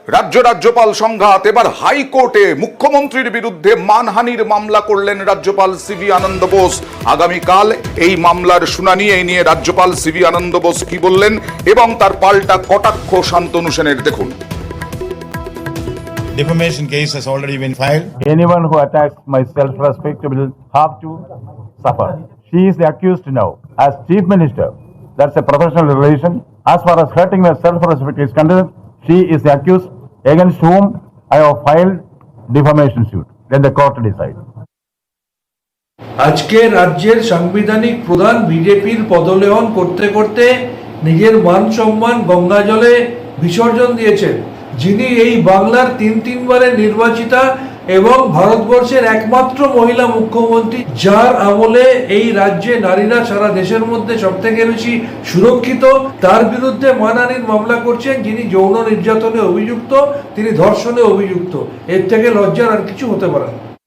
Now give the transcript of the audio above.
রাজ্যপাল সংঘাত। এবার হাইকোর্টে মুখ্যমন্ত্রীর বিরুদ্ধে মানহানির মামলা করলেন রাজ্যপাল সিভি আনন্দ বোস। আগামীকাল এই মামলার শুনানি। এই নিয়ে রাজ্যপাল সিভি আনন্দ বোস কি বললেন এবং তার পাল্টা কটাক্ষ শান্তনু সেনের, দেখুন। Defamation case has already been filed. Anyone who attacks my self-respect will have to suffer. She is the accused now. As Chief Minister, that's a professional relation. As far as hurting my self-respect is concerned, she is the accused against whom I have filed defamation suit. Then the court decide. আজকে রাজ্যের সাংবিধানিক প্রধান বিজেপির পদলেহন করতে করতে নিজের মান সম্মান গঙ্গা জলে বিসর্জন দিয়েছেন, যিনি এই বাংলার তিনবারের নির্বাচিতা এবং ভারতবর্ষের একমাত্র মহিলা মুখ্যমন্ত্রী, যার আমলে এই রাজ্যে নারীরা সারা দেশের মধ্যে সব থেকে বেশি সুরক্ষিত, তার বিরুদ্ধে মানহানির মামলা করছেন, যিনি যৌন নির্যাতনে অভিযুক্ত, তিনি ধর্ষণে অভিযুক্ত। এর থেকে লজ্জার আর কিছু হতে পারে না।